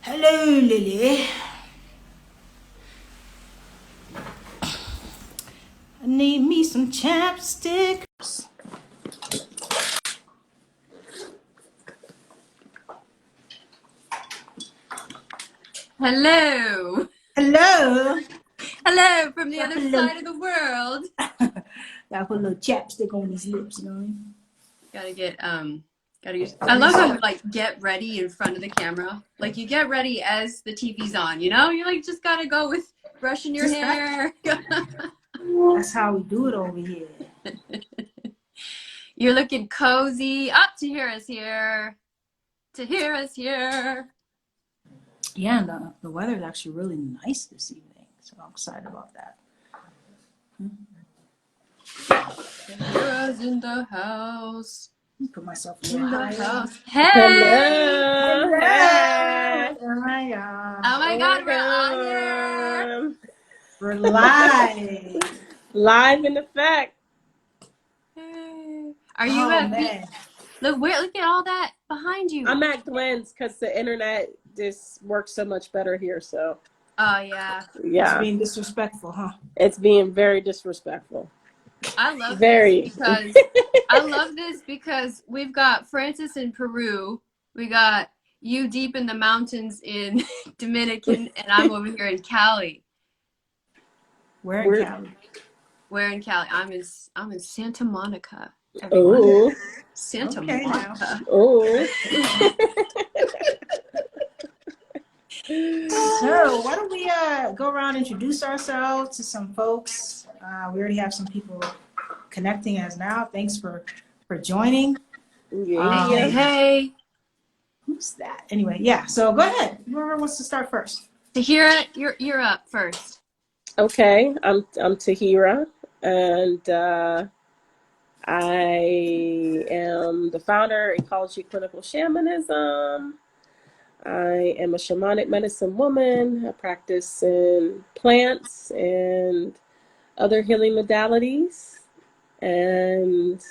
Hello, Lily. I need me some chapstick. Hello. Hello. Hello from the other side of the world. Gotta put a little chapstick on these lips, you know. Gotta get I love how you like get ready in front of the camera. Like you get ready as the TV's on, you know? You like just gotta go with brushing your hair. That's how we do it over here. You're looking cozy. Up Tahira's here. Tahira's here. Yeah, and the weather is actually really nice this evening, so I'm excited about that. Tahira's in the house. Put myself in the house. Hey! Hello. Hey. Oh my God, we're on here. We're live. Live in effect. Hey. Are you at look at all that behind you. I'm at Glenn's because the internet just works so much better here. So. Oh yeah. It's being disrespectful, huh? It's being very disrespectful. I love very this because I love this because we've got Francis in Peru, we got you deep in the mountains in Dominican, and I'm over here in Cali. Where in Cali? Where in Cali? I'm in Santa Monica. Oh, Santa Monica. Oh. So why don't we go around and introduce ourselves to some folks. We already have some people connecting us now. Thanks for joining. Hey. Who's that? Anyway, yeah. So go ahead. Whoever wants to start first. Tahira, you're up first. Okay, I'm Taheera, and I am the founder of Ecology of Clinical Shamanism. I am a shamanic medicine woman. I practice in plants and other healing modalities. And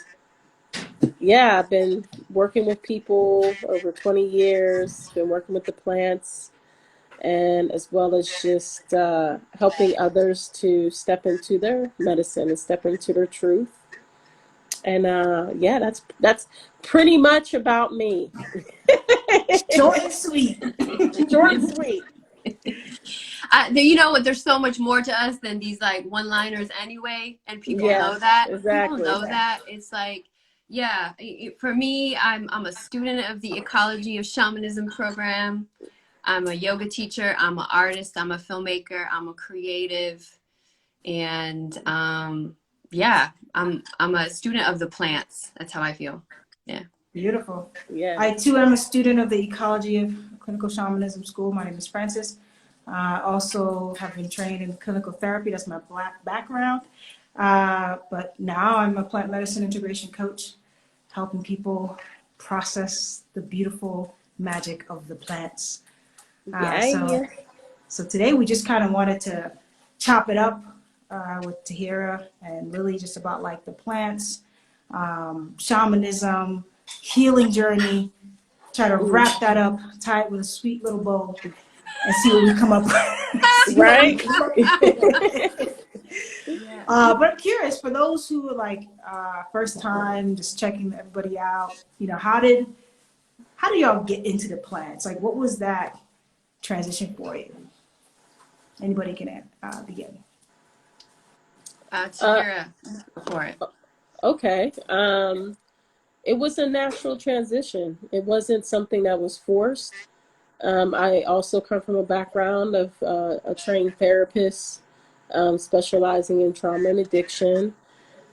yeah, I've been working with people over 20 years, been working with the plants, and as well as just helping others to step into their medicine and step into their truth. And yeah, that's pretty much about me. Short and sweet. Short and sweet. You know what? There's so much more to us than these like one-liners anyway, and people know that. Exactly. People know that. It's like, yeah. For me, I'm a student of the Ecology of Shamanism program. I'm a yoga teacher. I'm an artist. I'm a filmmaker. I'm a creative, and yeah, I'm a student of the plants. That's how I feel. Yeah. Beautiful. Yeah. I too am a student of the Ecology of Clinical Shamanism School. My name is Francis. I also have been trained in clinical therapy. That's my Black background. But now I'm a plant medicine integration coach, helping people process the beautiful magic of the plants. So today we just kind of wanted to chop it up with Taheera and Lily, just about like the plants, shamanism, healing journey, try to wrap that up, tie it with a sweet little bow, and see what we come up with. Right? But I'm curious, for those who are like first time, just checking everybody out, you know, how do y'all get into the plants? Like, what was that transition for you? Anybody can begin. Tahira, for it. Okay. It was a natural transition. It wasn't something that was forced. I also come from a background of a trained therapist, specializing in trauma and addiction.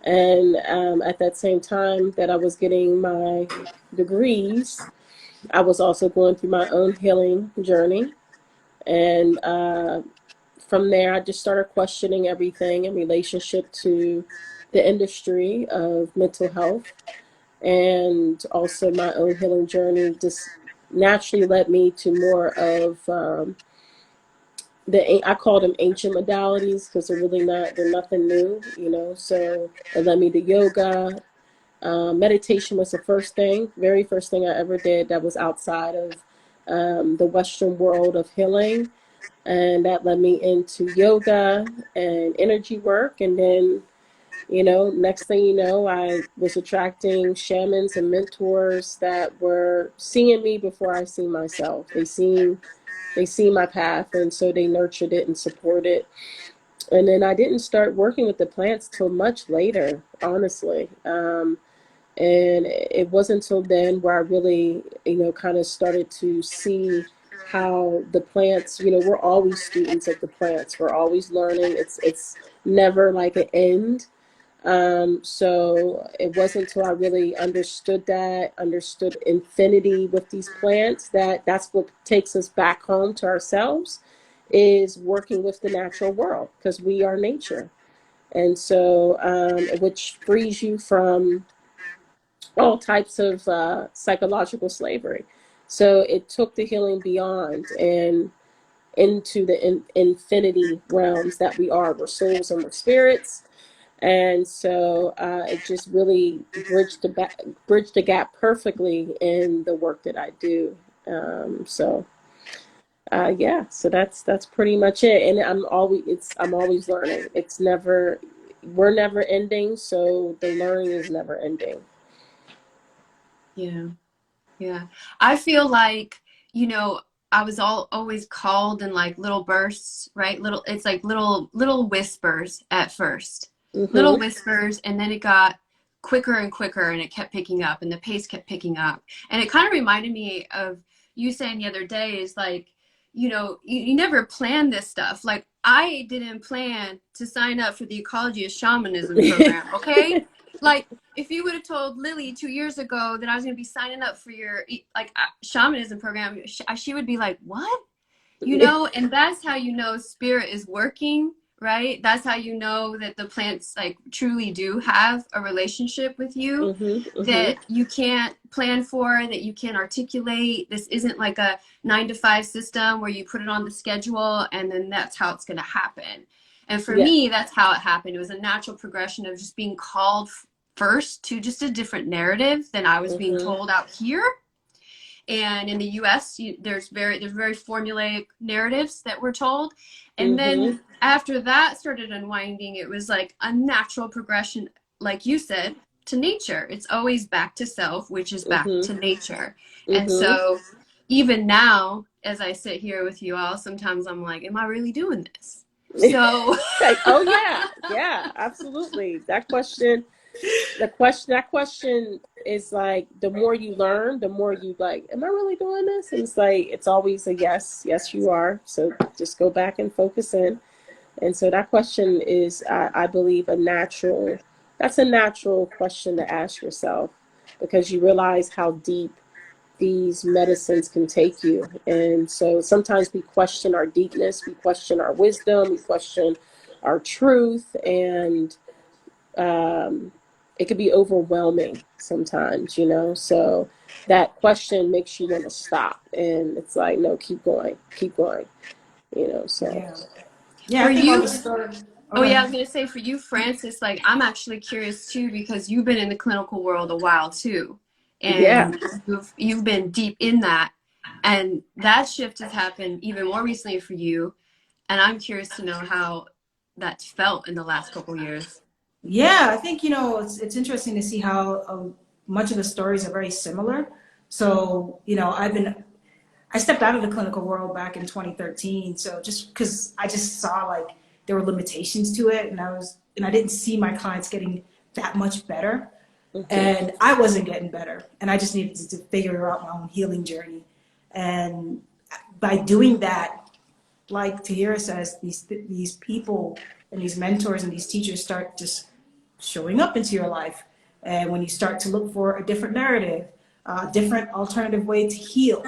And at that same time that I was getting my degrees, I was also going through my own healing journey. And from there, I just started questioning everything in relationship to the industry of mental health. And also my own healing journey just naturally led me to more of I call them ancient modalities because they're nothing new, you know. So it led me to yoga, Meditation was the very first thing I ever did that was outside of the Western world of healing. And that led me into yoga and energy work. And then, next thing you know, I was attracting shamans and mentors that were seeing me before I see myself. They see my path, and so they nurtured it and supported it. And then I didn't start working with the plants till much later, honestly. And it wasn't until then where I really, kind of started to see how the plants, we're always students of the plants. We're always learning. It's never like an end. So it wasn't until I really understood infinity with these plants, that's what takes us back home to ourselves, is working with the natural world, because we are nature. And so, which frees you from all types of psychological slavery. So it took the healing beyond and into the infinity realms that we are. We're souls and we're spirits. And so it just really bridged the gap perfectly in the work that I do. Yeah, so that's pretty much it. And I'm always learning. We're never ending, so the learning is never ending. Yeah. Yeah. I feel like, I was always called in like little bursts, right? It's like little whispers at first. Little Mm-hmm. whispers, and then it got quicker and quicker, and it kept picking up, and the pace kept picking up. And it kind of reminded me of you saying the other day, is like, you never plan this stuff. Like, I didn't plan to sign up for the Ecology of Shamanism program, okay? Like, if you would have told Lily 2 years ago that I was going to be signing up for your shamanism program, she would be like, what? And that's how spirit is working, right? That's how that the plants like truly do have a relationship with you, Mm-hmm. Mm-hmm. that you can't plan for, that you can't articulate. This isn't like a 9 to 5 system where you put it on the schedule and then that's how it's going to happen. And for Yeah. me, that's how it happened. It was a natural progression of just being called first to just a different narrative than I was being Mm-hmm. told out here. And in the US, there's very formulaic narratives that we're told. And Mm-hmm. then after that started unwinding, it was like a natural progression, like you said, to nature. It's always back to self, which is back Mm-hmm. to nature. And Mm-hmm. so even now, as I sit here with you all, sometimes I'm like, am I really doing this? So Like, oh yeah, absolutely. That question is like, the more you learn, the more you like, am I really doing this? And it's like, it's always a yes, you are. So just go back and focus in. And so that question is, I believe, that's a natural question to ask yourself, because you realize how deep these medicines can take you. And so sometimes we question our deepness, we question our wisdom, we question our truth, and it could be overwhelming sometimes, So that question makes you want to stop, and it's like, no, keep going, So Yeah. Yeah, for I think all the you, story. oh yeah, I Okay. was gonna say for you, Francis, like I'm actually curious too, because you've been in the clinical world a while too, yeah. and you've been deep in that, and that shift has happened even more recently for you, and I'm curious to know how that's felt in the last couple years. Yeah, I think it's interesting to see how much of the stories are very similar. So I stepped out of the clinical world back in 2013. So just because I just saw like there were limitations to it, and I didn't see my clients getting that much better, Mm-hmm. and I wasn't getting better, and I just needed to figure out my own healing journey. And by doing that, like Taheera says, these people and these mentors and these teachers start just showing up into your life. And when you start to look for a different narrative, a different alternative way to heal,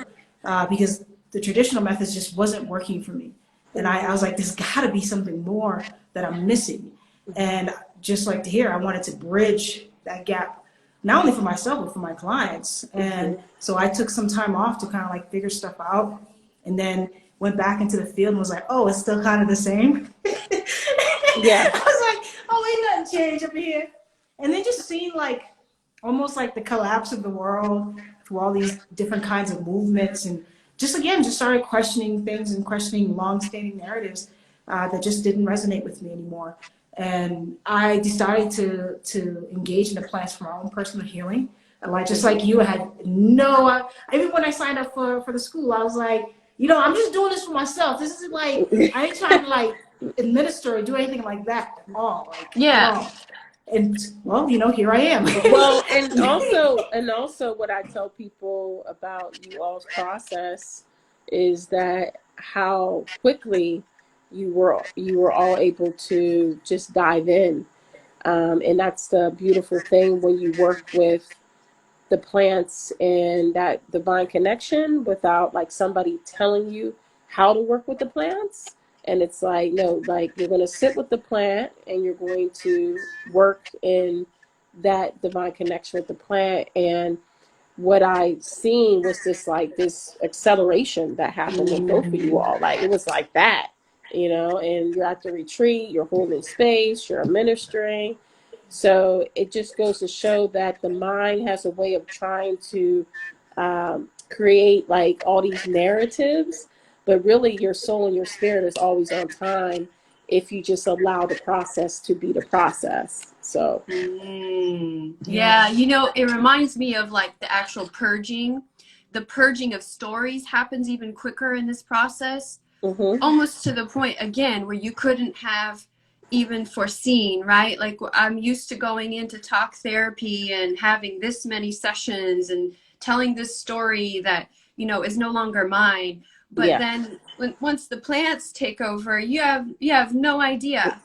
because the traditional methods just wasn't working for me. And I was like, there's got to be something more that I'm missing. And just like to hear, I wanted to bridge that gap, not only for myself, but for my clients. Mm-hmm. And so I took some time off to kind of like figure stuff out, and then went back into the field and was like, oh, it's still kind of the same. Yeah. I was like, oh, ain't nothing changed up here. And then just seeing like almost like the collapse of the world through all these different kinds of movements, and just again just started questioning things and questioning long-standing narratives that just didn't resonate with me anymore. And I decided to engage in the plants for my own personal healing. And like just like you, I had no. Even when I signed up for the school, I was like, I'm just doing this for myself. This isn't like I ain't trying to like administer or do anything like that at all, like at Yeah. all. And well, here I am. Well, and also what I tell people about you all's process is that how quickly you were all able to just dive in. And that's the beautiful thing when you work with the plants and that divine connection without like somebody telling you how to work with the plants. And it's like, no, like you're going to sit with the plant and you're going to work in that divine connection with the plant. And what I seen was this acceleration that happened with both of you all. Like it was like that, and you're at the retreat, you're holding space, you're ministering. So it just goes to show that the mind has a way of trying to create like all these narratives, but really your soul and your spirit is always on time if you just allow the process to be the process. So Yeah, it reminds me of like the actual purging. The purging of stories happens even quicker in this process, almost to the point again where you couldn't have even foreseen, right? Like I'm used to going into talk therapy and having this many sessions and telling this story that is no longer mine. But then once the plants take over, you have no idea,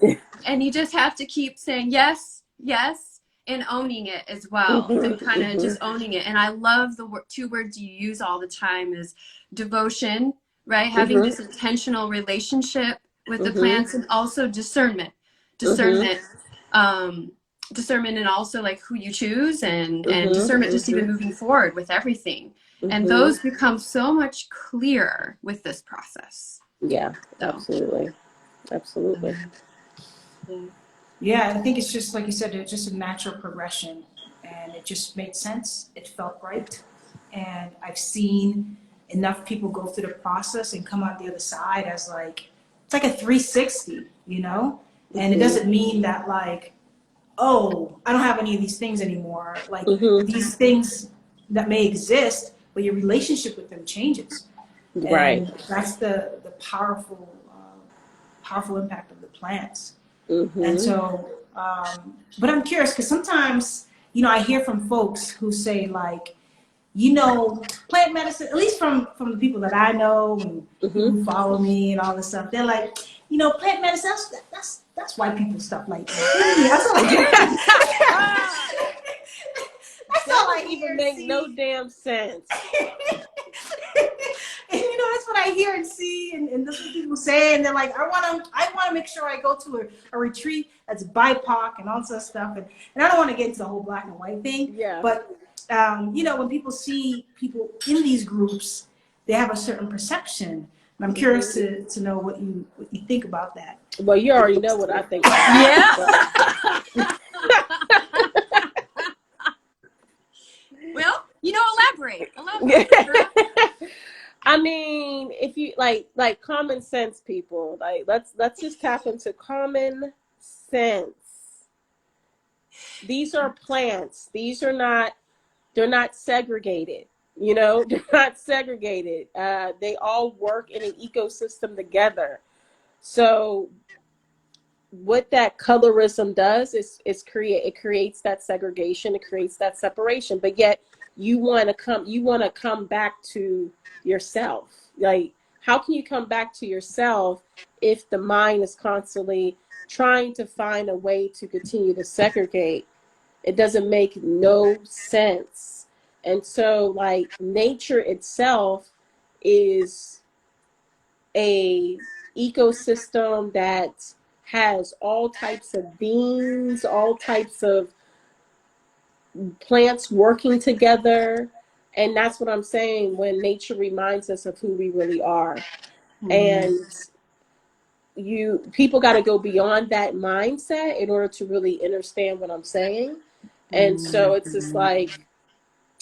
and you just have to keep saying yes, yes, and owning it as well, and kind of just owning it. And I love the two words you use all the time is devotion, right? Having this intentional relationship with the plants, and also discernment, discernment, and also like who you choose, and discernment just even moving forward with everything. And those become so much clearer with this process. Yeah, absolutely. Yeah, I think it's just like you said, it's just a natural progression, and it just made sense. It felt right, and I've seen enough people go through the process and come out the other side as like it's like a 360, and it doesn't mean that like, oh, I don't have any of these things anymore. Like these things that may exist, but your relationship with them changes, Right. and that's the powerful impact of the plants. Mm-hmm. And so, but I'm curious because sometimes, I hear from folks who say like, plant medicine, at least from the people that I know and people who follow me and all this stuff, they're like, plant medicine, that's white people stuff like that. That's all I even hear. Make no damn sense. And that's what I hear and see, and that's what people say, and they're like, I want to make sure I go to a retreat that's BIPOC and all this stuff, and I don't want to get into the whole black and white thing, but when people see people in these groups, they have a certain perception, and I'm curious to know what you think about that. Well, you already know what I think. Yeah. Well, elaborate. I mean, if you like common sense, people, like let's just tap into common sense. These are plants. They're not segregated. They're not segregated. They all work in an ecosystem together. So what that colorism does is it creates that segregation, it creates that separation, but yet you want to come back to yourself. Like, how can you come back to yourself if the mind is constantly trying to find a way to continue to segregate? It doesn't make no sense. And so like nature itself is a ecosystem that has all types of beings, all types of plants working together. And that's what I'm saying when nature reminds us of who we really are. And people got to go beyond that mindset in order to really understand what I'm saying. And so it's just like,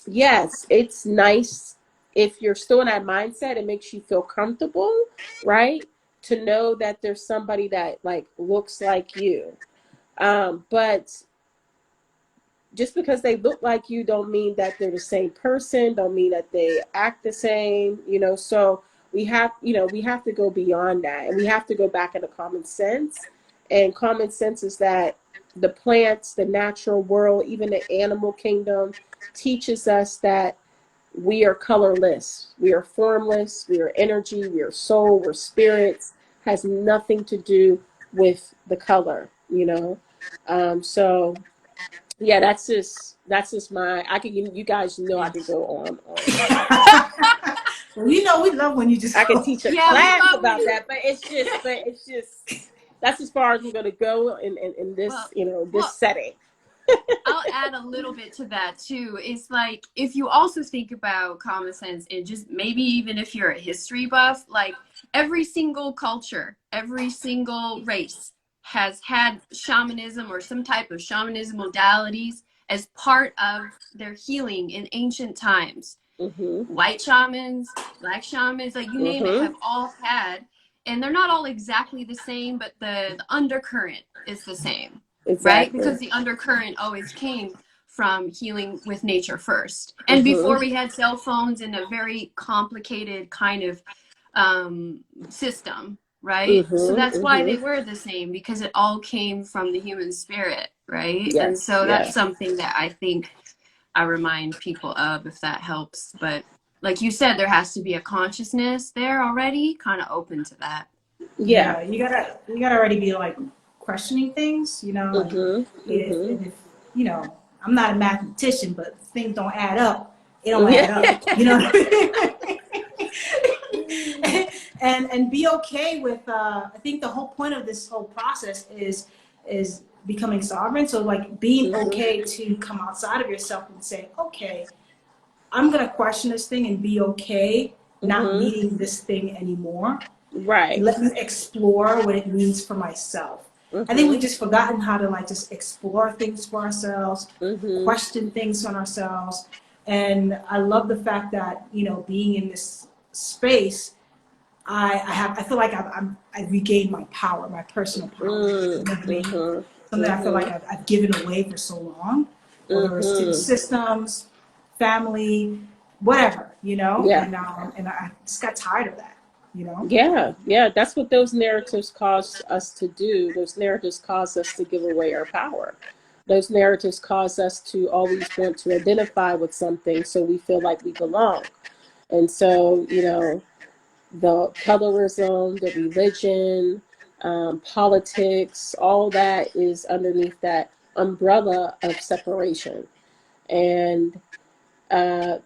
yes, it's nice if you're still in that mindset. It makes you feel comfortable, right? To know that there's somebody that like looks like you. But just because they look like you don't mean that they're the same person, don't mean that they act the same, so we have to go beyond that, and we have to go back into common sense. And common sense is that the plants, the natural world, even the animal kingdom teaches us that we are colorless, we are formless, we are energy, we are soul, we're spirits, has nothing to do with the color. So yeah, that's just my. I could you guys know I could go on and on. Well, we love when you just I could go. teach a Yeah, we class love when about you. that, but it's just that's as far as we're gonna go in this Well, this well, setting. I'll add a little bit to that too. It's like if you also think about common sense and just maybe even if you're a history buff, like every single culture, every single race has had shamanism or some type of shamanism modalities as part of their healing in ancient times. Mhm. White shamans, black shamans, like you name it, Mhm. have all had, and they're not all exactly the same, but the undercurrent is the same, right? Exactly. Because the undercurrent always came from healing with nature first. And before Mhm. we had cell phones and a very complicated kind of system, right? So Mhm. that's why they Mhm. were the same, because it all came from the human spirit, right? And Yes. so that's Yes. something that I think I remind people of, if that helps. But like you said, there has to be a consciousness there already, kind of open to that. Yeah. Yeah, you gotta already be like questioning things, like Mhm. Mhm. if I'm not a mathematician, but if things don't add up, it don't add Yeah. up. You know what I mean? And be okay with I think the whole point of this whole process is becoming sovereign. So like being Mhm. okay to come outside of yourself and say, okay, I'm gonna question this thing and be okay not Mhm. needing this thing anymore, and Right. let me explore what it means for myself. I think we've Mhm. just forgotten how to like just explore things for ourselves, Mhm. question things on ourselves. And I love the fact that, being in this space, I feel like I've regained my power, my personal power. You Mm. know what I mean? Mhm. Something I feel like Mhm. I've given away for so long, whether it's to the Mhm. systems, family, whatever, Yeah. and I just got tired of that. Yeah. Yeah. That's what those narratives cause us to do. Those narratives cause us to give away our power. Those narratives cause us to always want to identify with something so we feel like we belong. And so, the colorism, the religion, politics, all that is underneath that umbrella of separation. And uh,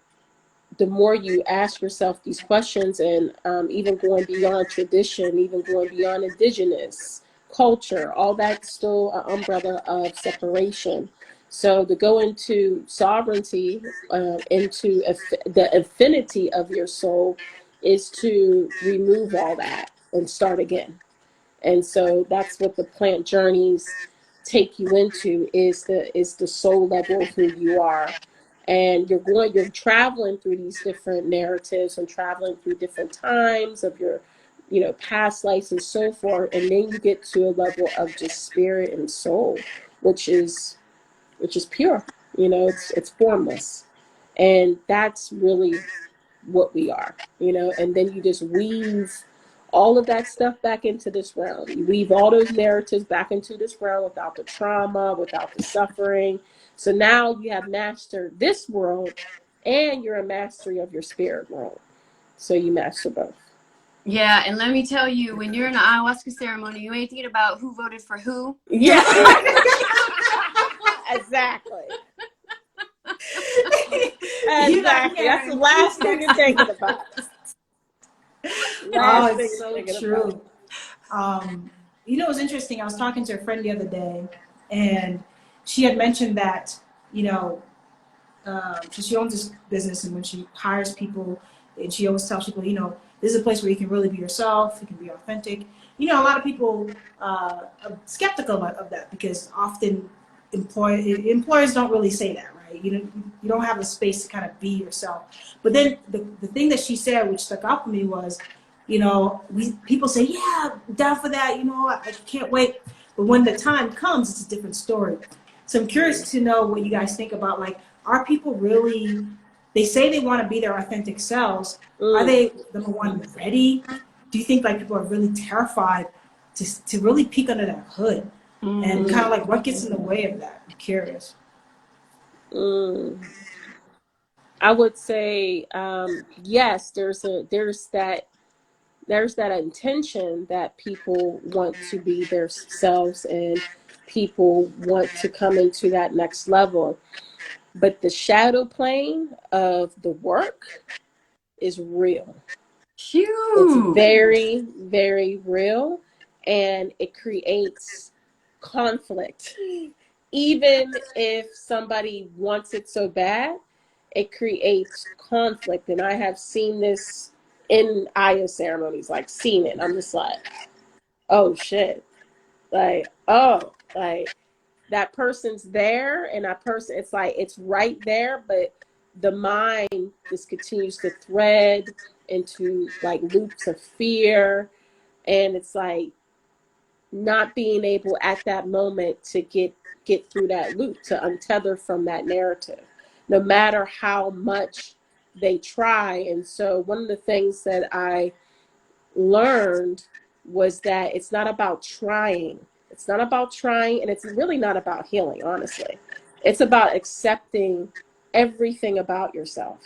the more you ask yourself these questions, and even going beyond tradition, even going beyond indigenous culture, all that's still an umbrella of separation. So to go into sovereignty, into the affinity of your soul, is to remove all that and start again. And so that's what the plant journeys take you into, is the soul level of who you are. And you're traveling through these different narratives and traveling through different times of your past lives and so forth, and then you get to a level of just spirit and soul, which is pure. It's formless. And that's really what we are, and then you just weave all of that stuff back into this realm. You weave all those narratives back into this realm without the trauma, without the suffering. So now you have mastered this world, and you're a mastery of your spirit world. So you master both. Yeah, and let me tell you, when you're in an ayahuasca ceremony, you ain't thinking about who voted for who. Yeah. Exactly. You're not Exactly. That's the caring who's last thing next you're to thinking you. about. Oh, Last thing it's you're so thinking about. true. It was interesting. I was talking to a friend the other day, and she had mentioned that, you know, so she owns this business, and when she hires people, and she always tells people, this is a place where you can really be yourself, you can be authentic. A lot of people are skeptical of that because often employers don't really say that, right? You don't have a space to kind of be yourself. But then the thing that she said, which stuck out for me, was, people say, yeah, down for that, I can't wait. But when the time comes, it's a different story. So I'm curious to know what you guys think about, like, are people really, they say they want to be their authentic selves. Are they, number one, ready? Do you think like people are really terrified to really peek under that hood? And kind of like what gets in the way of that? I'm curious. I would say yes. There's that intention that people want to be themselves and people want to come into that next level. But the shadow plane of the work is real. Huge. It's very, very real, and it creates conflict. Even if somebody wants it so bad, it creates conflict. And I have seen this in Aya ceremonies, like seen it. I'm just like, oh shit. Like, oh, like that person's there, and that person, it's like, it's right there, but the mind just continues to thread into like loops of fear. And it's like not being able at that moment to get through that loop, to untether from that narrative, no matter how much they try. And so one of the things that I learned was that it's not about trying. It's not about trying, and it's really not about healing, honestly. It's about accepting everything about yourself.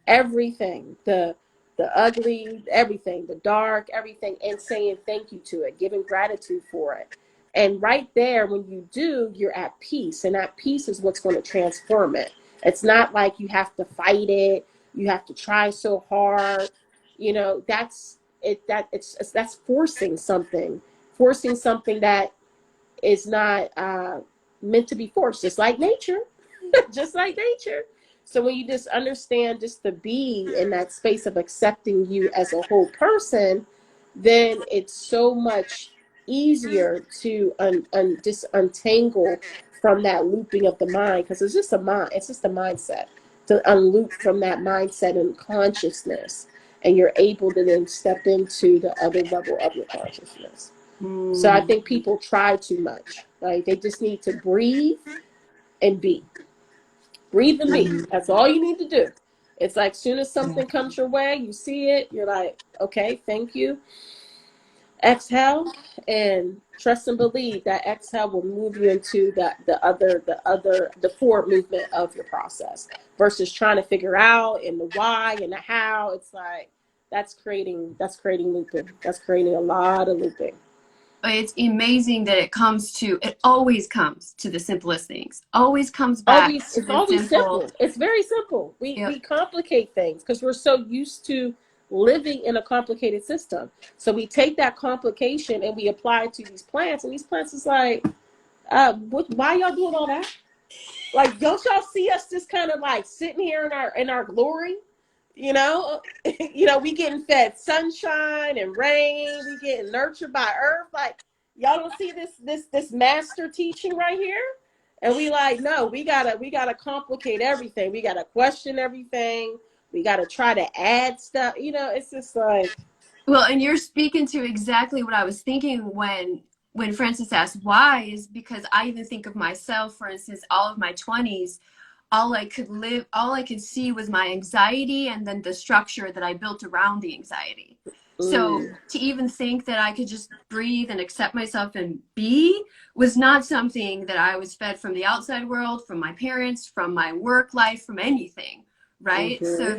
Everything. The ugly, everything, the dark, everything, and saying thank you to it, giving gratitude for it. And right there, when you do, you're at peace. And that peace is what's going to transform it. It's not like you have to fight it. You have to try so hard. That's it. That's forcing something that is not meant to be forced, just like nature. Just like nature. So when you just understand just to be in that space of accepting you as a whole person, then it's so much easier to just untangle from that looping of the mind, because it's just a mindset, to unloop from that mindset and consciousness, and you're able to then step into the other level of your consciousness. So I think people try too much. Like, they just need to breathe and be. Breathe and be. That's all you need to do. It's like, soon as something comes your way, you see it, you're like, okay, thank you. Exhale, and trust and believe that exhale will move you into the forward movement of your process, versus trying to figure out and the why and the how. It's like, that's creating looping. That's creating a lot of looping. It's amazing that it always comes to the simplest things. Always comes back to it's the always simple. It's very simple. We complicate things because we're so used to living in a complicated system. So we take that complication and we apply it to these plants, and these plants is like, why y'all doing all that? Like, don't y'all see us just kind of like sitting here in our glory? We getting fed sunshine and rain. We getting nurtured by earth. Like, y'all don't see this master teaching right here? And we like, no, we gotta complicate everything. We gotta question everything. We gotta try to add stuff. It's just like. Well, and you're speaking to exactly what I was thinking when Francis asked why, is because I even think of myself, for instance, all of my 20s. All I could see was my anxiety, and then the structure that I built around the anxiety. So to even think that I could just breathe and accept myself and be was not something that I was fed from the outside world, from my parents, from my work life, from anything, right? So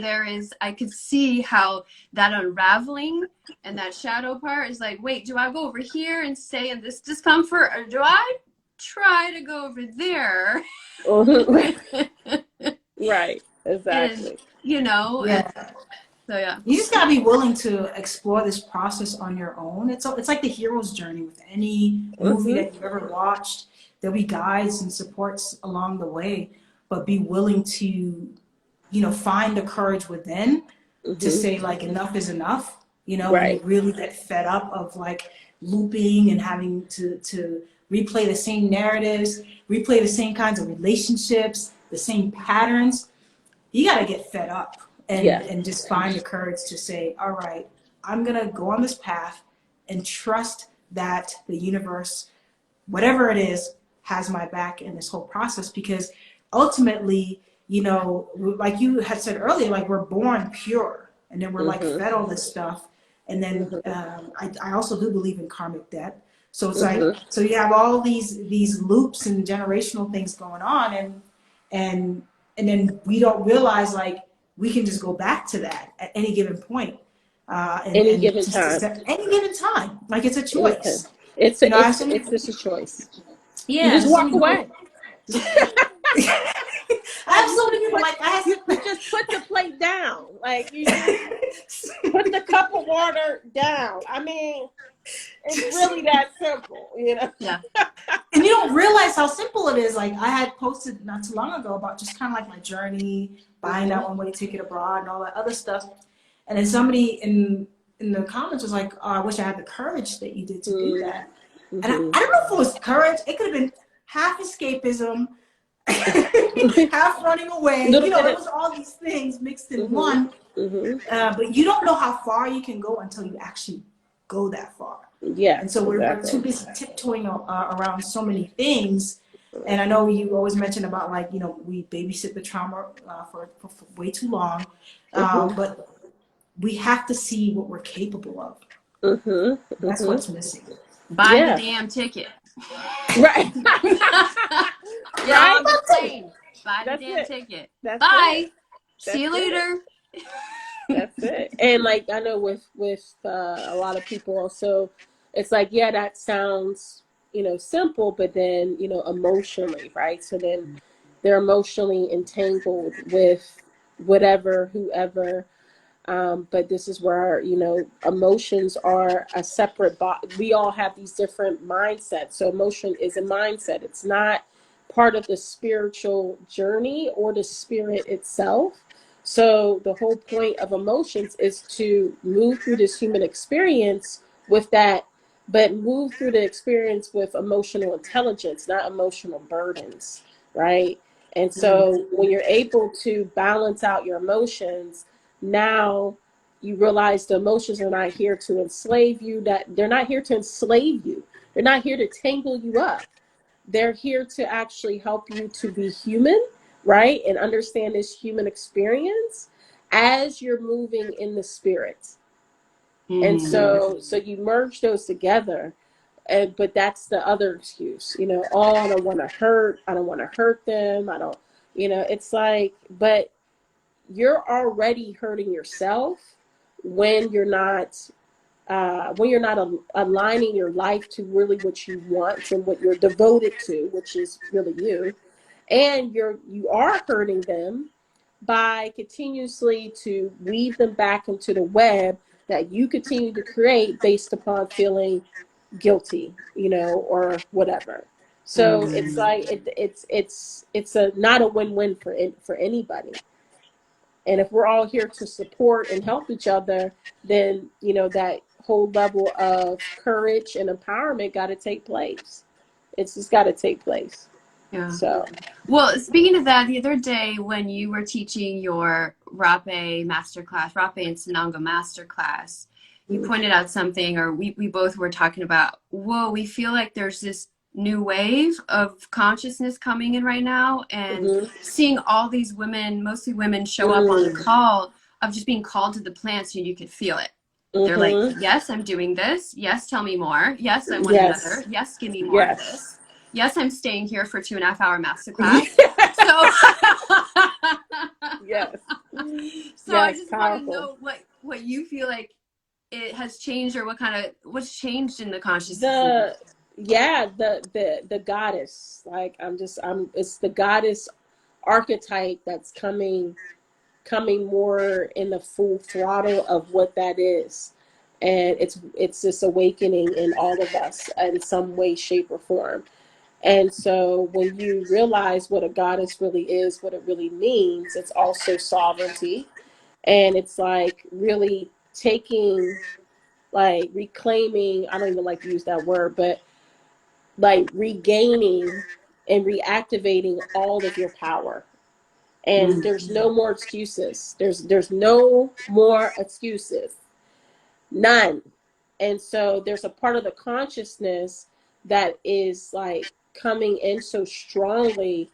I could see how that unraveling and that shadow part is like, wait, do I go over here and stay in this discomfort, or do I try to go over there? Right, exactly. And, so yeah, you just gotta be willing to explore this process on your own. It's like the hero's journey with any movie that you've ever watched. There'll be guides and supports along the way, but be willing to find the courage within to say, like, enough is enough. When you really get fed up of like looping and having to replay the same narratives, replay the same kinds of relationships, the same patterns, you got to get fed up Yeah. and just find the courage to say, all right, I'm going to go on this path and trust that the universe, whatever it is, has my back in this whole process. Because ultimately, you know, like you had said earlier, like we're born pure and then we're like fed all this stuff. And then I also do believe in karmic debt. So it's like, so you have all these loops and generational things going on, and and then we don't realize like we can just go back to that at any given point. Any And given time. any given time, like it's a Okay. choice. It's You know, I have so it's many, just a choice. You yeah, just so walk many people. away. I have You so just many people put like I have. you just put the plate down. Like you just put the cup of water down. I mean, it's really that simple, you know. Yeah. And you don't realize how simple it is. Like I had posted not too long ago about just kind of like my journey, buying that one-way ticket abroad and all that other stuff. And then somebody in the comments was like, "Oh, I wish I had the courage that you did to do that." And I don't know if it was courage. It could have been half escapism, half running away. Little You know, bit it of was all these things mixed in one. mm-hmm. But you don't know how far you can go until you actually go that far. And Yes, so we're too exactly. busy tiptoeing around so many things. And I know you always mention about like, you know, we babysit the trauma for way too long. But we have to see what we're capable of. That's what's missing. Buy the Yeah. damn ticket. Right. Get Right. on the plane. Buy the That's damn it. ticket. That's Bye. it. See you That's it. later. That's it. And like I know with a lot of people also, it's like yeah, that sounds simple, but then emotionally, right? So then they're emotionally entangled with whatever, whoever. But this is where emotions are a separate. We all have these different mindsets. So emotion is a mindset. It's not part of the spiritual journey or the spirit itself. So the whole point of emotions is to move through this human experience with that, but move through the experience with emotional intelligence, not emotional burdens, right? And so when you're able to balance out your emotions, now you realize the emotions are not here to enslave you, that they're not here to enslave you. They're not here to tangle you up. They're here to actually help you to be human, right? And understand this human experience as you're moving in the spirit. And so you merge those together. But that's the other excuse, oh, I don't want to hurt. I don't want to hurt them. I don't, it's like, but you're already hurting yourself when you're not aligning your life to really what you want and what you're devoted to, which is really you. And you are hurting them by continuously to weave them back into the web that you continue to create based upon feeling guilty, or whatever. So it's like it's a not a win-win for anybody. And if we're all here to support and help each other, then that whole level of courage and empowerment got to take place. It's just got to take place. Yeah. So, well, speaking of that, the other day when you were teaching your Rape masterclass, Rape and Sananga masterclass, you pointed out something, or we both were talking about, whoa, we feel like there's this new wave of consciousness coming in right now, and seeing all these women, mostly women, show up on the call of just being called to the plants, and you could feel it. They're like, yes, I'm doing this. Yes, tell me more. Yes, I want another. Yes, give me more of this. Yes, I'm staying here for 2.5-hour masterclass. So, yes. So I just want to know what you feel like it has changed, or what's changed in the consciousness. The goddess. Like it's the goddess archetype that's coming more in the full throttle of what that is. And it's this awakening in all of us in some way, shape, or form. And so when you realize what a goddess really is, what it really means, it's also sovereignty. And it's like really taking, like reclaiming, I don't even like to use that word, but like regaining and reactivating all of your power. And there's no more excuses. There's no more excuses. None. And so there's a part of the consciousness that is like coming in so strongly.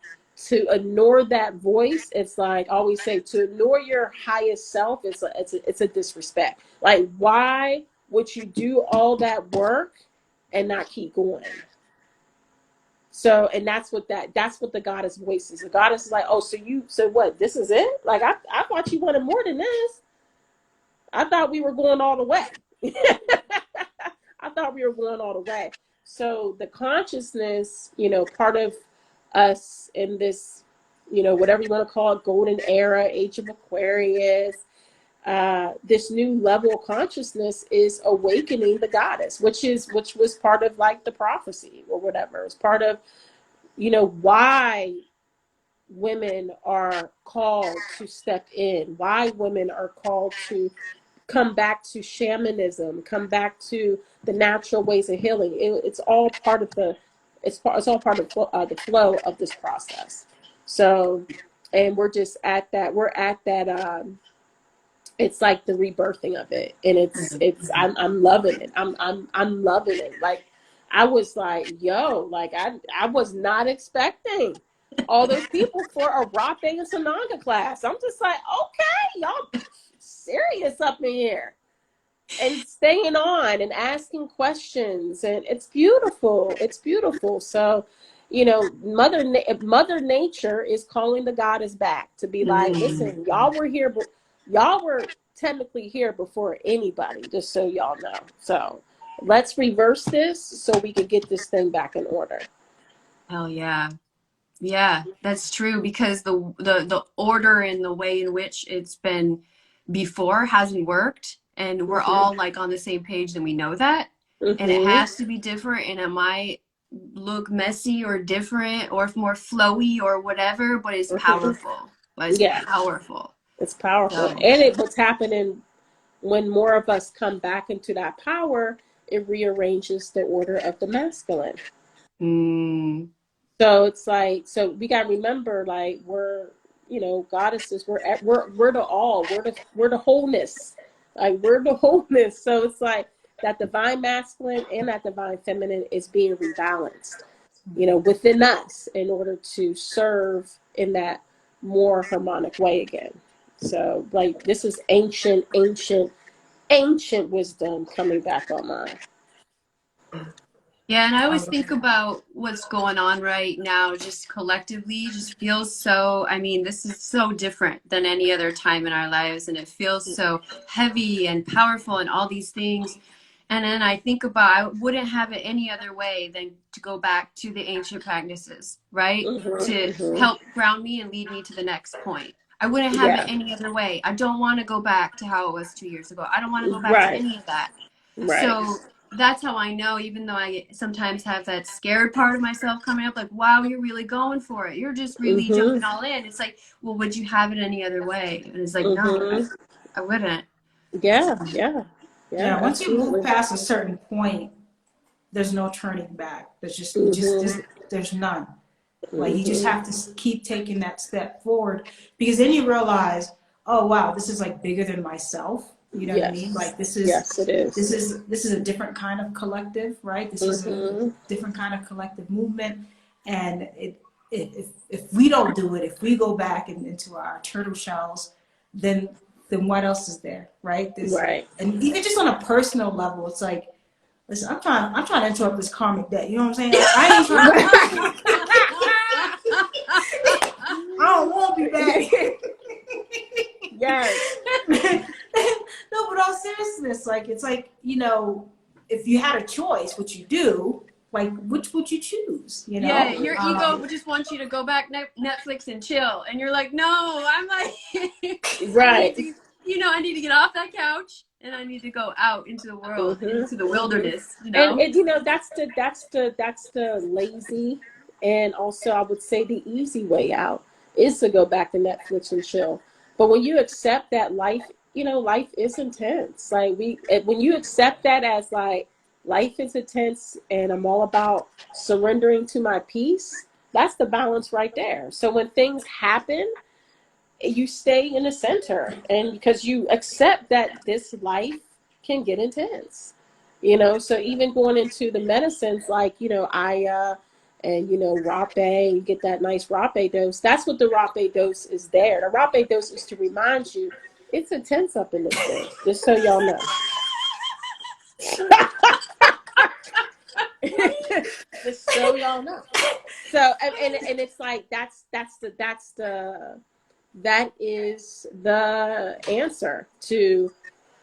To ignore that voice, it's like I always say, to ignore your highest self, it's a disrespect. Like, why would you do all that work and not keep going? So, and that's what the goddess voice is. The goddess is like, oh, so what? This is it? Like, I thought you wanted more than this. I thought we were going all the way. I thought we were going all the way. So the consciousness, part of us in this, whatever you want to call it, golden era, age of Aquarius, this new level of consciousness is awakening the goddess, which was part of like the prophecy or whatever. It's part of, why women are called to step in, why women are called to come back to shamanism, come back to the natural ways of healing. It's all part of it's all part of the flow of this process. So, and we're just at that. We're at that. It's like the rebirthing of it, and I'm loving it. I'm loving it. Like, I was like, yo, like I was not expecting all those people for a Rape and Sananga class. I'm just like, okay, y'all serious up in here, and staying on and asking questions, and it's beautiful. It's beautiful. So, Mother Nature is calling the goddess back to be like, listen, y'all were here, but y'all were technically here before anybody, just so y'all know. So let's reverse this so we can get this thing back in order. Hell yeah. Yeah, that's true, because the order and the way in which it's been before hasn't worked, and we're all like on the same page, and we know that. And it has to be different, and it might look messy or different or more flowy or whatever, but it's powerful. But it's powerful. It's powerful. So. And what's happening when more of us come back into that power, it rearranges the order of the masculine. So it's like, so we got to remember, like, we're, goddesses, we're the all, we're the wholeness, like, we're the wholeness. So it's like that divine masculine and that divine feminine is being rebalanced, within us in order to serve in that more harmonic way again. So, like, this is ancient wisdom coming back online. Yeah, and I always think about what's going on right now, just collectively, just feels so, I mean, this is so different than any other time in our lives, and it feels so heavy and powerful and all these things. And then I think about, I wouldn't have it any other way than to go back to the ancient practices, right? To help ground me and lead me to the next point. I wouldn't have it any other way. I don't want to go back to how it was 2 years ago. I don't want to go back to any of that. So that's how I know, even though I sometimes have that scared part of myself coming up, like, wow, you're really going for it. You're just really jumping all in. It's like, well, would you have it any other way? And it's like, no, I wouldn't. Yeah, once you move past a certain point, there's no turning back. There's just there's none. Like, you just have to keep taking that step forward, because then you realize, oh wow, this is like bigger than myself. You know what I mean? Like, this is it is. This is a different kind of collective, right? This is a different kind of collective movement, and if we don't do it, if we go back into our turtle shells, then what else is there, right? And even just on a personal level, it's like, listen, I'm trying to interrupt this karmic debt. You know what I'm saying? I ain't trying. I don't want to be back. Yes. No, but all seriousness, like, it's like, if you had a choice, which you do, like, which would you choose? Yeah, your ego just wants you to go back Netflix and chill, and you're like, no, I'm like, right. I need to get off that couch, and I need to go out into the world, into the wilderness. And that's the lazy, and also I would say the easy way out is to go back to Netflix and chill. But when you accept that life is intense. Like, when you accept that as, like, life is intense and I'm all about surrendering to my peace, that's the balance right there. So when things happen, you stay in the center, and because you accept that this life can get intense, you know. So even going into the medicines, like, you know, Aya and, you know, rape, you get that nice rape dose. That's what the rape dose is there. The rape dose is to remind you it's intense up in this thing, just so y'all know. Just so y'all know. So and it's like that is the answer to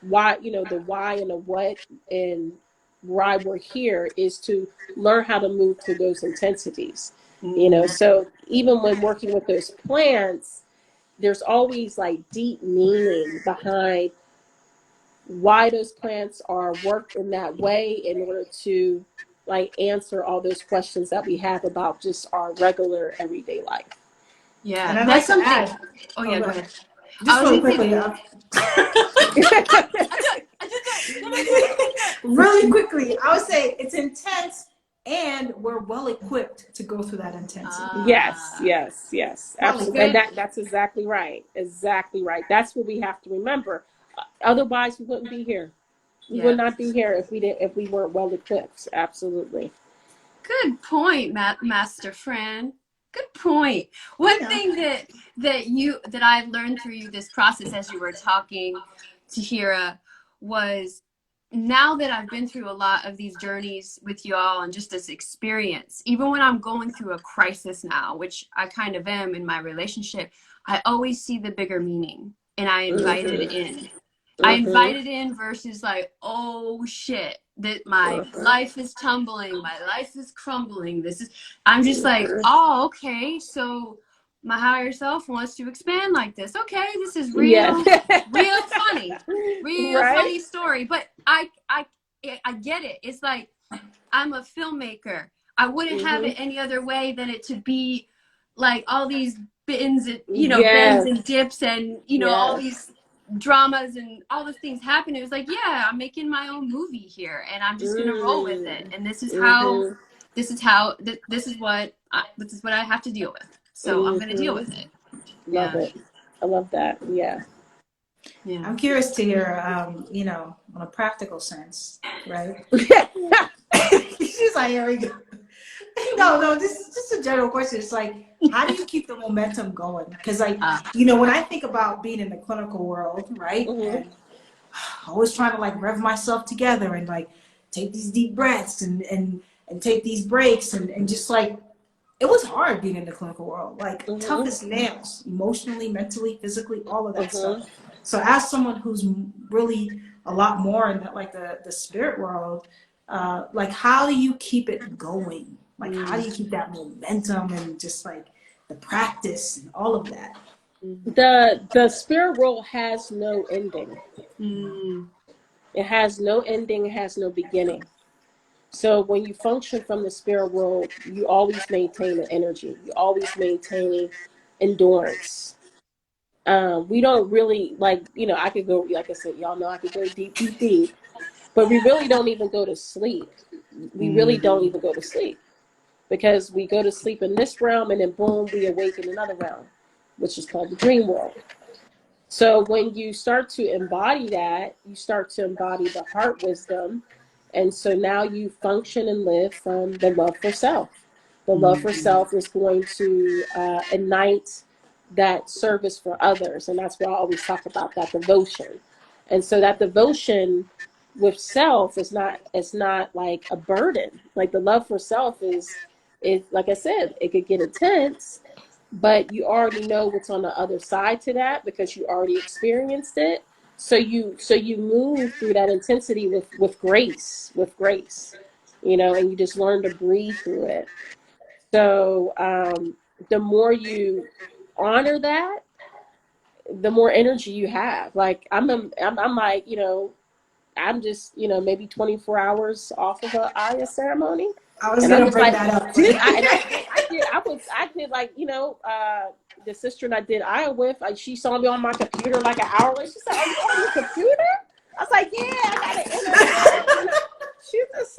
why, you know, the why and the what and why we're here is to learn how to move through those intensities. You know, so even when working with those plants, there's always like deep meaning behind why those plants are worked in that way in order to like answer all those questions that we have about just our regular everyday life. Yeah, And I'd that's like to something. add, Oh yeah, go go ahead. ahead. Just I was really gonna quickly, say, really quickly, I would say it's intense and we're well equipped to go through that intensity. Yes, well, absolutely. And good. that's exactly right. Exactly right. That's what we have to remember. Otherwise, we wouldn't be here. We would Yeah, not be here if we weren't well equipped. Absolutely. good point, Master Fran. Good point. One Yeah. thing that I've learned through this process as you were talking, Taheera, was now that I've been through a lot of these journeys with y'all and just this experience, even when I'm going through a crisis now, which I kind of am in my relationship, I always see the bigger meaning and I invite it Mm-hmm. in. I Mm-hmm. invited in versus like, oh shit, that my life is tumbling, my life is crumbling. I'm just like, oh, okay, so my higher self wants to expand like this. Okay, this is Yes. real Right. funny story. But I get it. It's like I'm a filmmaker. I wouldn't have Mm-hmm. it any other way than it to be like all these bends and bends Yes. and dips and all Yes. these dramas and all these things happen. It was like, yeah, I'm making my own movie here and I'm just gonna roll with it. And this is Mm-hmm. this is what I have to deal with. So I'm gonna deal Mm-hmm. with it. Love Yeah. it. I love that. Yeah. Yeah. I'm curious to hear, on a practical sense, right? She's like, here we go. No, this is just a general question. It's like, how do you keep the momentum going? Because, like, when I think about being in the clinical world, right, Mm-hmm. and always trying to like rev myself together and like take these deep breaths and take these breaks and just like it was hard being in the clinical world, like tough Mm-hmm. as nails, emotionally, mentally, physically, all of that Mm-hmm. stuff. So as someone who's really a lot more in like the spirit world, like how do you keep it going? Like how do you keep that momentum and just like the practice and all of that? The spirit world has no ending. Mm. It has no ending, it has no beginning. So when you function from the spirit world, you always maintain an energy. You always maintain endurance. We don't really like, I could go, like I said, y'all know I could go deep, deep, deep, but we really don't even go to sleep. We really don't even go to sleep because we go to sleep in this realm and then boom, we awake in another realm, which is called the dream world. So when you start to embody that, you start to embody the heart wisdom. And so now you function and live from the love for self. The love for self is going to ignite that service for others. And that's why I always talk about that devotion. And so that devotion with self is not like a burden. Like the love for self is like I said, it could get intense, but you already know what's on the other side to that because you already experienced it. So you move through that intensity with grace, and you just learn to breathe through it. So the more you honor that, the more energy you have. Like I'm like, I'm just, maybe 24 hours off of a Aya ceremony. I was And I'm gonna just bring like, that up. I did like, the sister that I did Aya with, like, she saw me on my computer like an hour later. She said, "Are you on your computer?" I was like, "Yeah, I got an internet." She was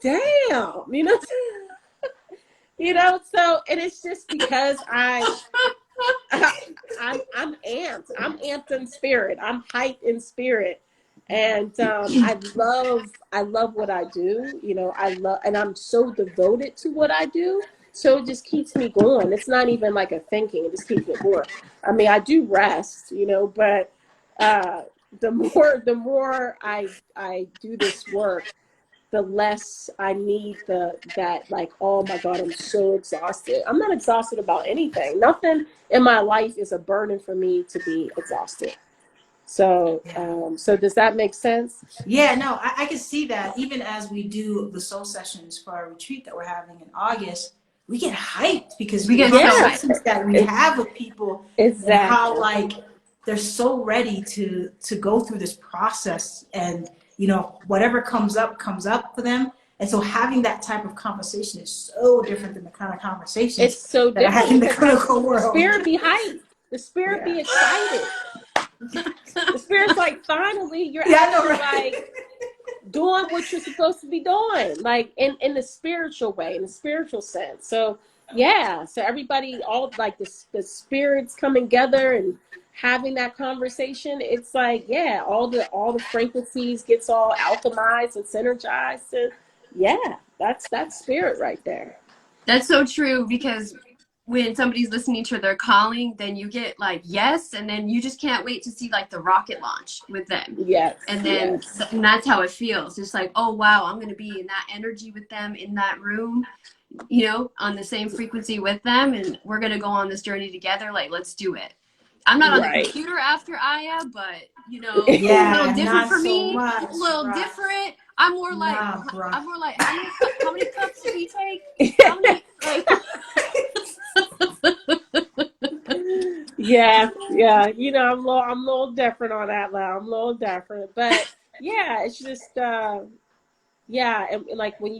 damn, so, and it's just because I'm amped. I'm amped in spirit. I'm hyped in spirit. And I love what I do. And I'm so devoted to what I do. So it just keeps me going. It's not even like a thinking. It just keeps me going. I mean, I do rest, but the more I do this work, the less I need that like, oh my God, I'm so exhausted. I'm not exhausted about anything. Nothing in my life is a burden for me to be exhausted. So, so does that make sense? Yeah, no, I can see that. Even as we do the soul sessions for our retreat that we're having in August, we get hyped because We the get so Yeah, conversations that we have with people and how exactly. like they're so ready to go through this process, and whatever comes up for them. And so having that type of conversation is so different than the kind of It's conversations so that I had different in the because clinical the world. spirit be hyped. The spirit Yeah. be excited. The spirit's like, finally, you're Yeah, I know, actually right? like doing what you're supposed to be doing, like in the spiritual way, in the spiritual sense. So yeah, so everybody, all like the spirits coming together and having that conversation. It's like, yeah, all the frequencies gets all alchemized and synergized. And yeah, that's spirit right there. That's so true, because when somebody's listening to their calling, then you get like yes, and then you just can't wait to see like the rocket launch with them. Yes, And then yes. and that's how it feels. It's like, oh wow, I'm going to be in that energy with them in that room, on the same frequency with them, and we're going to go on this journey together. Like, let's do it. I'm not on the Right. computer after Aya, but it's a little Yeah, different not for so me. much, It's a little bruh. different. I'm more like Nah, bruh. how many cups did we take? How many like Yeah, yeah. I'm a little different on that level. I'm a little different, but yeah, it's just yeah, and like when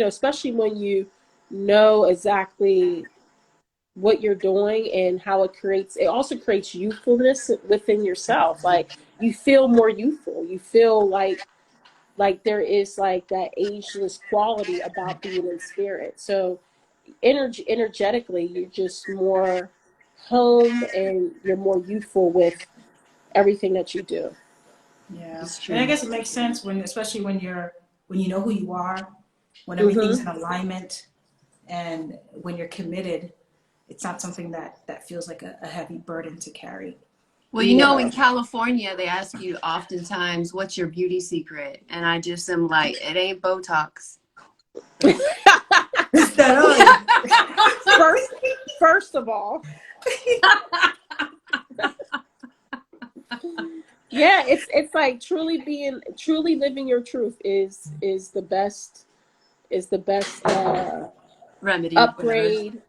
especially when you know exactly what you're doing and how it also creates youthfulness within yourself. Like you feel more youthful. You feel like there is like that ageless quality about being in spirit. So energetically, you're just more home and you're more youthful with everything that you do. Yeah, it's and I true. guess it makes sense especially when you know who you are, when everything's Mm-hmm. in alignment, and when you're committed. It's not something that feels like a heavy burden to carry. Well, in No. California, they ask you oftentimes, what's your beauty secret? And I just am like, it ain't Botox. Is that all? first first of all, yeah, it's like truly living your truth is the best Remedy, whatever. upgrade.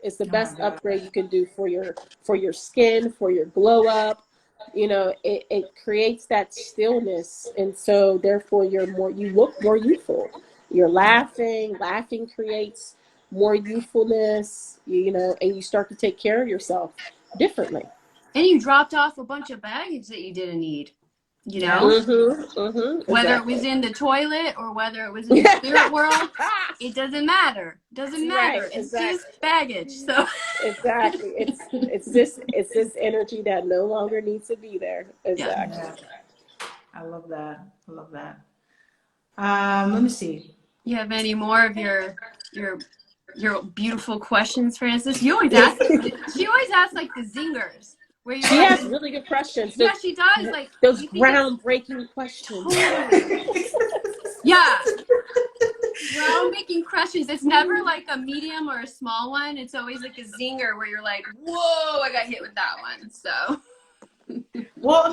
It's the Oh my best God. upgrade you can do for your skin, for your glow up. It creates that stillness, and so therefore you look more youthful. You're laughing creates more youthfulness, and you start to take care of yourself differently. And you dropped off a bunch of baggage that you didn't need, you Yeah. know? Mm-hmm. Mm-hmm. Whether it was Exactly. in the toilet or whether it was in the spirit world, it doesn't matter. Doesn't Right. matter. It's just Exactly. baggage. So Exactly. It's this energy that no longer needs to be there. yeah. Exactly. Yeah. I love that. I love that. Let me see. You have any more of your beautiful questions, Francis? You always ask she always asks like the zingers where you're She like, has really good questions. yeah, she does. Like, Those you think it's groundbreaking questions. totally, yeah, groundbreaking questions. It's never like a medium or a small one. It's always like a zinger where you're like, whoa, I got hit with that one. So Well,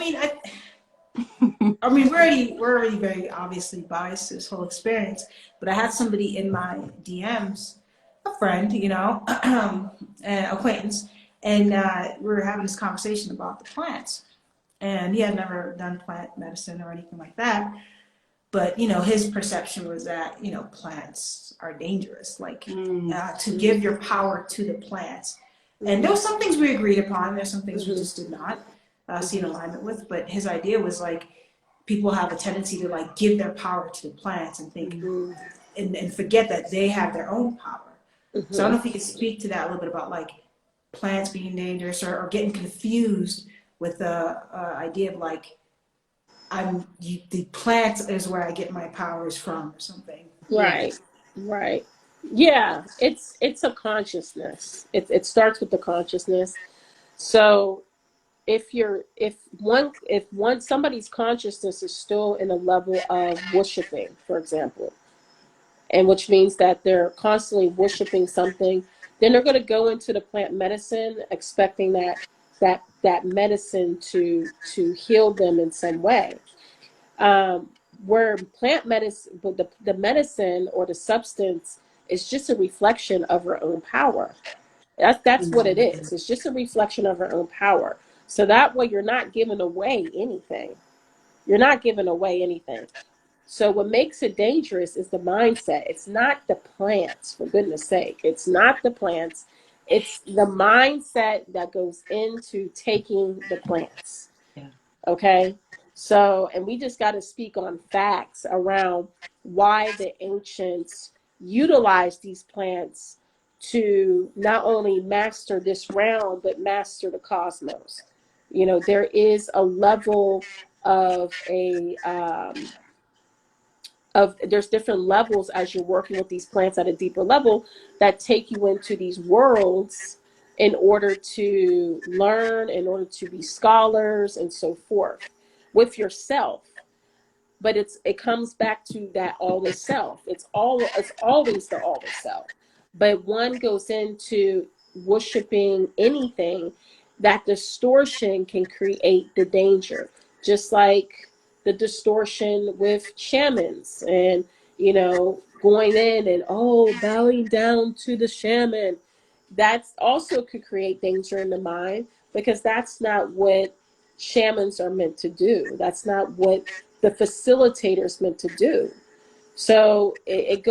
we're already very obviously biased to this whole experience, but I had somebody in my DMs, a friend, an acquaintance, and we were having this conversation about the plants, and he had never done plant medicine or anything like that, but his perception was that plants are dangerous, like to give your power to the plants, and there was some things we agreed upon, there's some things we Mm-hmm. just did not see in Mm-hmm. alignment with, but his idea was like people have a tendency to like give their power to the plants and think Mm-hmm. and forget that they have their own power. So I don't Mm-hmm. know if you could speak to that a little bit about like plants being dangerous or getting confused with the idea of like the plant is where I get my powers from or something. Yeah. Right. Right. Yeah. It's a consciousness. It starts with the consciousness. So if somebody's consciousness is still in a level of worshiping, for example, and which means that they're constantly worshiping something, then they're going to go into the plant medicine expecting that medicine to heal them in some way. um, where plant medicine, but the medicine or the substance is just a reflection of her own power. That's what it is. It's just a reflection of her own power. So that way you're not giving away anything. You're not giving away anything. So what makes it dangerous is the mindset. It's not the plants, for goodness sake. It's not the plants. It's the mindset that goes into taking the plants. Okay. So, and we just got to speak on facts around why the ancients utilized these plants to not only master this realm, but master the cosmos. You know, there is a level of there's different levels as you're working with these plants at a deeper level that take you into these worlds in order to learn, in order to be scholars and so forth with yourself. But it comes back to that all is self. It's always the all is self. But one goes into worshiping anything, that distortion can create the danger. Just like the distortion with shamans and going in and bowing down to the shaman. That's also could create danger in the mind, because that's not what shamans are meant to do. That's not what the facilitators meant to do. So it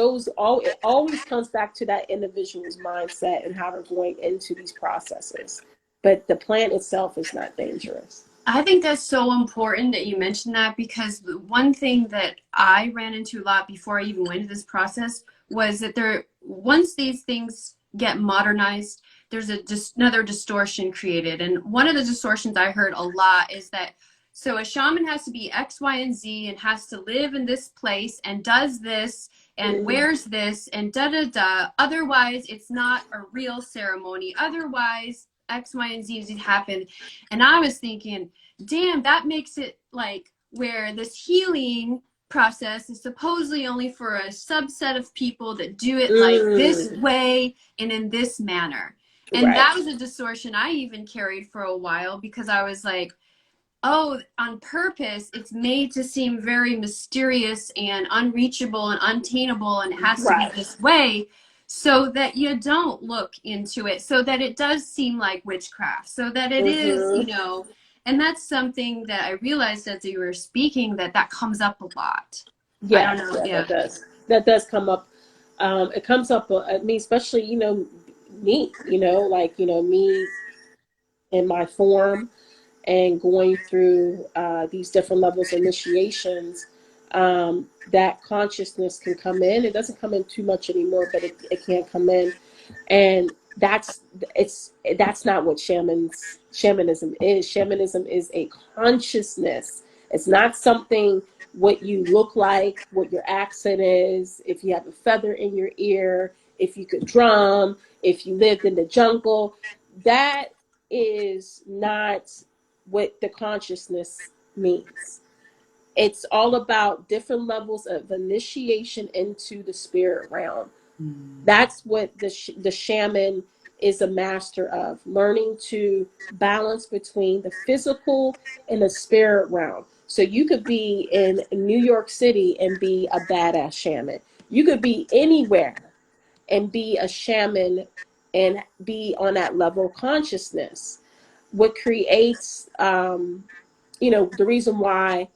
always comes back to that individual's mindset and how they're going into these processes. But the plant itself is not dangerous. I think that's so important that you mentioned that, because one thing that I ran into a lot before I even went into this process was that once these things get modernized, there's another distortion created. And one of the distortions I heard a lot is that, so a shaman has to be X, Y, and Z and has to live in this place and does this and wears this and da da da. Otherwise, it's not a real ceremony. Otherwise, X, Y, and Z happen. And I was thinking, damn, that makes it like where this healing process is supposedly only for a subset of people that do it like this way and in this manner. And Right. that was a distortion I even carried for a while, because I was like, oh, on purpose, it's made to seem very mysterious and unreachable and unattainable, and it has to be this way, so that you don't look into it, so that it does seem like witchcraft, so that it is, and that's something that I realized as you were speaking, that comes up a lot. Yeah, I don't know. yeah, that does come up. It comes up. I mean, especially me. Me in my form and going through these different levels of initiations. That consciousness can come in. It doesn't come in too much anymore, but it can come in, and that's not what shamanism is. Shamanism is a consciousness. It's not something what you look like, what your accent is, if you have a feather in your ear, if you could drum, if you lived in the jungle. That is not what the consciousness means. It's all about different levels of initiation into the spirit realm. That's what the shaman is a master of, learning to balance between the physical and the spirit realm. So you could be in New York City and be a badass shaman. You could be anywhere and be a shaman and be on that level of consciousness. What creates, the reason why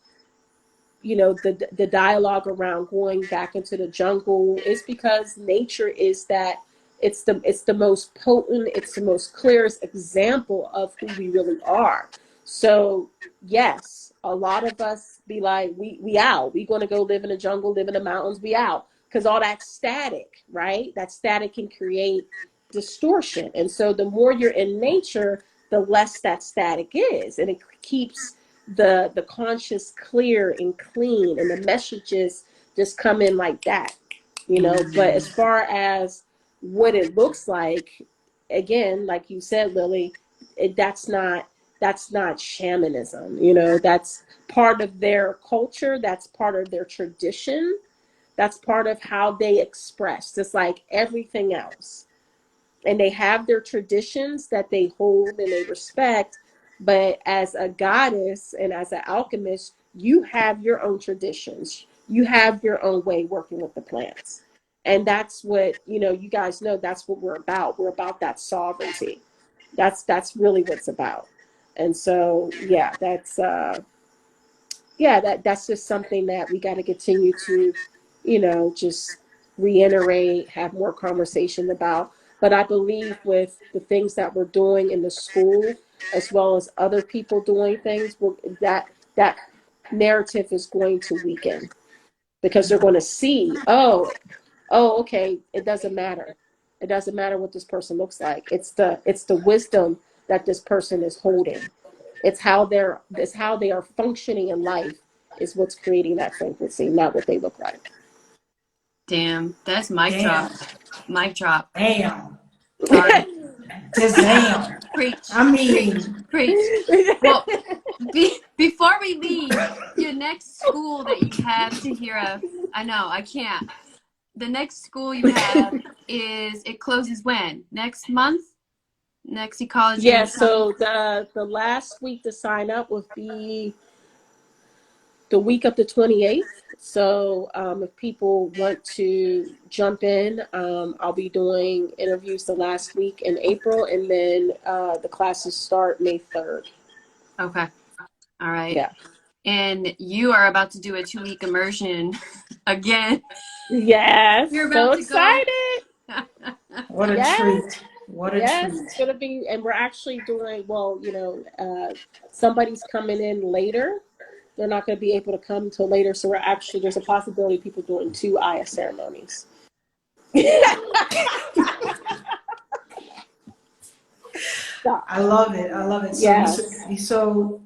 the dialogue around going back into the jungle is because nature is that it's the most potent, it's the most clearest example of who we really are. So yes, a lot of us be like, we out. We going to go live in the jungle, live in the mountains, we out. Because all that static, right? That static can create distortion. And so the more you're in nature, the less that static is. And it keeps the conscious clear and clean, and the messages just come in like that, you know. But as far as what it looks like, again, like you said, Lily, that's not shamanism, you know. That's part of their culture, that's part of their tradition, that's part of how they express, just like everything else. And they have their traditions that they hold and they respect. But as a goddess and as an alchemist, you have your own traditions. You have your own way working with the plants. And that's what, you know, you guys know, that's what we're about. We're about that sovereignty. That's really what it's about. And so, yeah, that's just something that we got to continue to, you know, just reiterate, have more conversation about. But I believe with the things that we're doing in the school, as well as other people doing things, that narrative is going to weaken, because they're going to see, okay, it doesn't matter. It doesn't matter what this person looks like. It's the wisdom that this person is holding. It's how they are functioning in life is what's creating that frequency, not what they look like. Damn, that's mic drop. Mic drop. Damn. Sorry. Just damn. Preach. I mean, Preach. Well, before we leave, your next school that you have, Taheera, I know, I can't. The next school you have it closes when? Next month? Next Ecology? Yeah, so the last week to sign up would be the week of the 28th. So if people want to jump in, I'll be doing interviews the last week in April, and then the classes start May 3rd. Okay. All right. Yeah. And you are about to do a 2-week immersion again. Yes. You're about So to excited. what a treat. What a Yes, treat. it's going to be, and we're actually doing, well, you know, somebody's coming in later. They're not going to be able to come until later. So there's a possibility of people doing 2 Aya ceremonies. I love it. I love it. So, Yes. so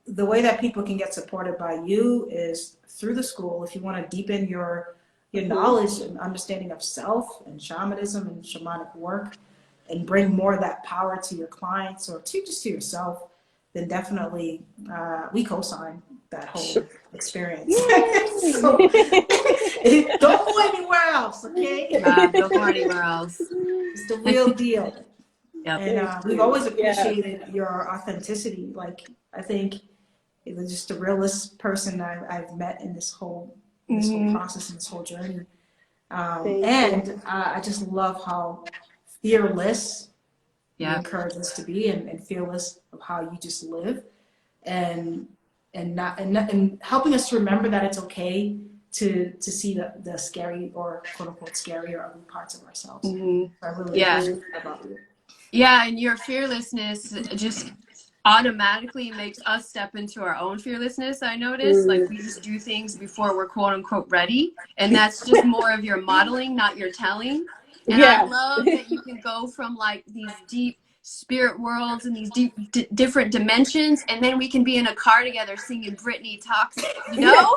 the way that people can get supported by you is through the school. If you want to deepen your knowledge and understanding of self and shamanism and shamanic work, and bring more of that power to your clients or to yourself, then definitely we co-sign that whole experience. So don't go anywhere else, okay? Don't go anywhere else. It's the real deal. Yep. And we've always appreciated your authenticity. Like, I think it was just the realest person I've met in this whole process and this whole journey. And I just love how fearless you encourage us to be, and fearless of how you just live, and helping us to remember that it's okay to see the scary, or quote unquote scary, or ugly parts of ourselves. I really appreciate that about you. Yeah, and your fearlessness just automatically makes us step into our own fearlessness. I notice, like, we just do things before we're quote unquote ready, and that's just more of your modeling, not your telling. And I love that you can go from like these deep spirit worlds and these different dimensions, and then we can be in a car together singing Britney Toxic, you know?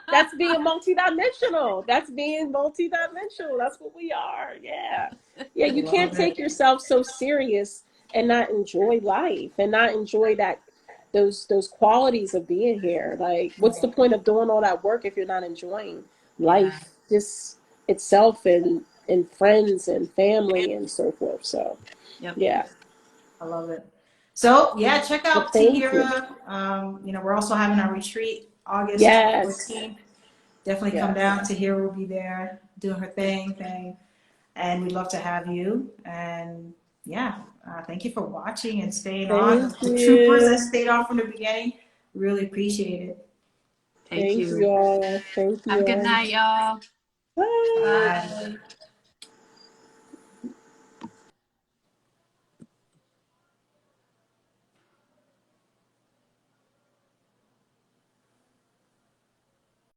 That's being multidimensional. That's what we are. Yeah. Yeah, you can't take yourself so serious and not enjoy life, and not enjoy those qualities of being here. Like, what's the point of doing all that work if you're not enjoying life just itself, and friends and family and so forth? So yeah, I love it. So check out Taheera. You know, we're also having our retreat August 14th. Definitely come down. Taheera will be there doing her thing, and we'd love to have you. And thank you for watching and staying on. The troopers that stayed on from the beginning, really appreciate it. Thank you. Thank you all. Have a good night, y'all. Bye. Bye.